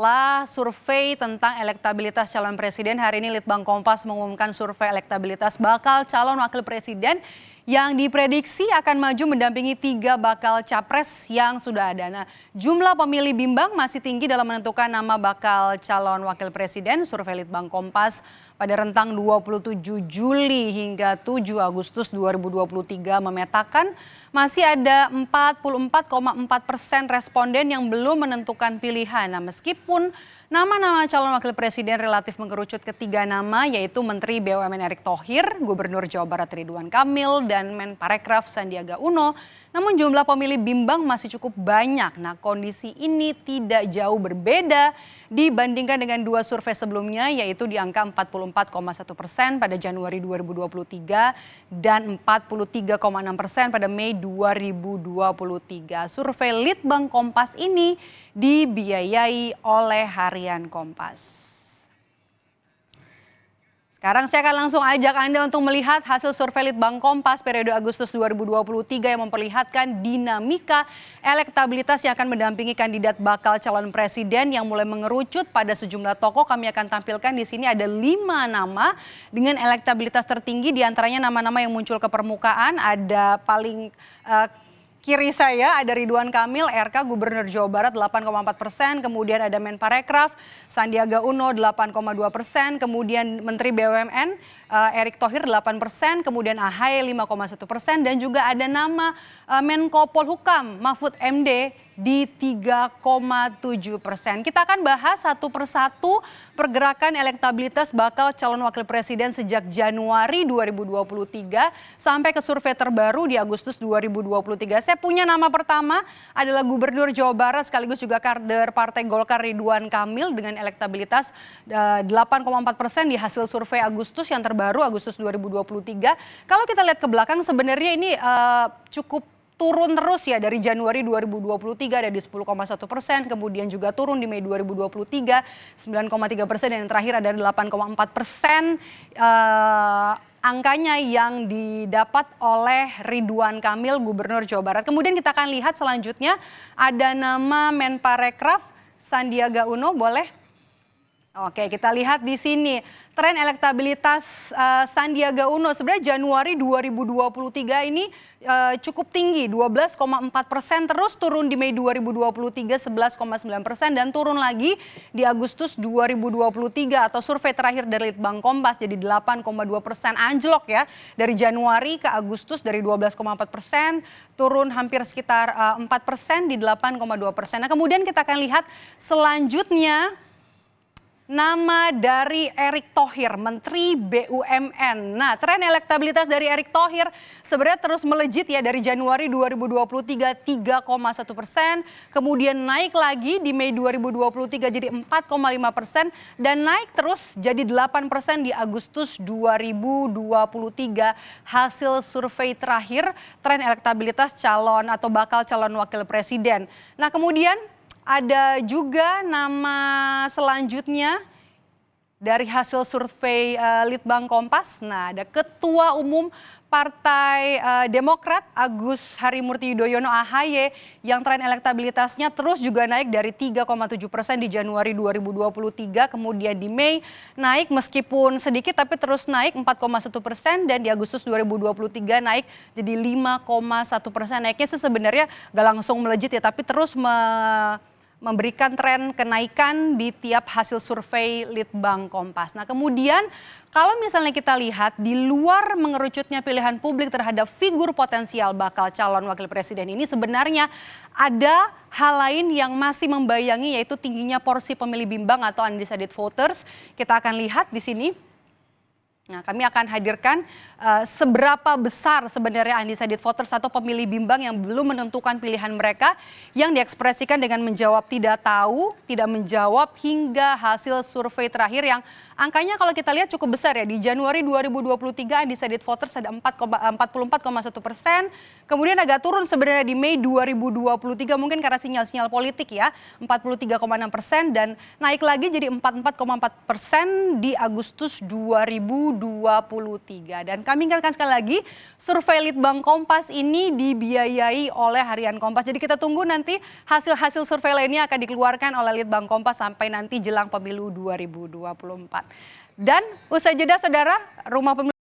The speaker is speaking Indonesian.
Setelah survei tentang elektabilitas calon presiden, hari ini Litbang Kompas mengumumkan survei elektabilitas bakal calon wakil presiden yang diprediksi akan maju mendampingi 3 bakal capres yang sudah ada. Nah, jumlah pemilih bimbang masih tinggi dalam menentukan nama bakal calon wakil presiden. Survei Litbang Kompas pada rentang 27 Juli hingga 7 Agustus 2023 memetakan masih ada 44,4% responden yang belum menentukan pilihan. Nah, meskipun nama-nama calon wakil presiden relatif mengerucut ke 3 nama, yaitu Menteri BUMN Erick Thohir, Gubernur Jawa Barat Ridwan Kamil, dan Menparekraf Sandiaga Uno, namun jumlah pemilih bimbang masih cukup banyak. Nah, kondisi ini tidak jauh berbeda dibandingkan dengan 2 survei sebelumnya, yaitu di angka 44,1% pada Januari 2023 dan 43,6% pada Mei 2023. Survei Litbang Kompas ini dibiayai oleh Harian Kompas. Sekarang saya akan langsung ajak Anda untuk melihat hasil survei Litbang Kompas periode Agustus 2023 yang memperlihatkan dinamika elektabilitas yang akan mendampingi kandidat bakal calon presiden yang mulai mengerucut pada sejumlah tokoh. Kami akan tampilkan di sini ada 5 nama dengan elektabilitas tertinggi, diantaranya nama-nama yang muncul ke permukaan. Ada paling kiri saya ada Ridwan Kamil, RK Gubernur Jawa Barat 8,4%, kemudian ada Menparekraf Sandiaga Uno 8,2%, kemudian Menteri BUMN Erick Thohir 8%, kemudian AHY 5,1%, dan juga ada nama Menko Polhukam Mahfud MD di 3,7%. Kita akan bahas satu persatu pergerakan elektabilitas bakal calon wakil presiden sejak Januari 2023 sampai ke survei terbaru di Agustus 2023. Saya punya nama pertama adalah Gubernur Jawa Barat sekaligus juga kader Partai Golkar Ridwan Kamil dengan elektabilitas 8,4% di hasil survei Agustus yang terbaru Agustus 2023. Kalau kita lihat ke belakang sebenarnya ini cukup turun terus ya, dari Januari 2023 ada di 10,1%, kemudian juga turun di Mei 2023 9,3%, dan yang terakhir ada 8,4%. Angkanya yang didapat oleh Ridwan Kamil Gubernur Jawa Barat. Kemudian kita akan lihat selanjutnya ada nama Menparekraf Sandiaga Uno, boleh? Oke, kita lihat di sini tren elektabilitas Sandiaga Uno sebenarnya Januari 2023 ini cukup tinggi 12,4%, terus turun di Mei 2023 11,9%, dan turun lagi di Agustus 2023 atau survei terakhir dari Litbang Kompas jadi 8,2%, anjlok ya dari Januari ke Agustus dari 12,4% turun hampir sekitar 4% di 8,2%. Nah, kemudian kita akan lihat selanjutnya nama dari Erick Thohir, Menteri BUMN. Nah, tren elektabilitas dari Erick Thohir sebenarnya terus melejit ya dari Januari 2023 3,1%, kemudian naik lagi di Mei 2023 jadi 4,5%, dan naik terus jadi 8% di Agustus 2023. Hasil survei terakhir tren elektabilitas calon atau bakal calon wakil presiden. Nah, kemudian ada juga nama selanjutnya dari hasil survei Litbang Kompas. Nah, ada Ketua Umum Partai Demokrat Agus Harimurti Yudhoyono AHY yang tren elektabilitasnya terus juga naik dari 3,7% di Januari 2023, kemudian di Mei naik meskipun sedikit tapi terus naik 4,1%, dan di Agustus 2023 naik jadi 5,1%. Naiknya sebenarnya gak langsung melejit ya, tapi terus memberikan tren kenaikan di tiap hasil survei Litbang Kompas. Nah, kemudian kalau misalnya kita lihat di luar mengerucutnya pilihan publik terhadap figur potensial bakal calon wakil presiden ini, sebenarnya ada hal lain yang masih membayangi, yaitu tingginya porsi pemilih bimbang atau undecided voters. Kita akan lihat di sini. Nah, kami akan hadirkan seberapa besar sebenarnya undecided voters atau pemilih bimbang yang belum menentukan pilihan mereka, yang diekspresikan dengan menjawab tidak tahu, tidak menjawab, hingga hasil survei terakhir yang angkanya kalau kita lihat cukup besar ya. Di Januari 2023 undecided voters ada 44,1%, kemudian agak turun sebenarnya di Mei 2023 mungkin karena sinyal-sinyal politik ya, 43,6%, dan naik lagi jadi 44,4% di Agustus 2023. Dan Kami ingatkan sekali lagi, survei Litbang Kompas ini dibiayai oleh Harian Kompas. Jadi kita tunggu nanti hasil-hasil survei lainnya akan dikeluarkan oleh Litbang Kompas sampai nanti jelang pemilu 2024. Dan usai jeda saudara, Rumah Pemilu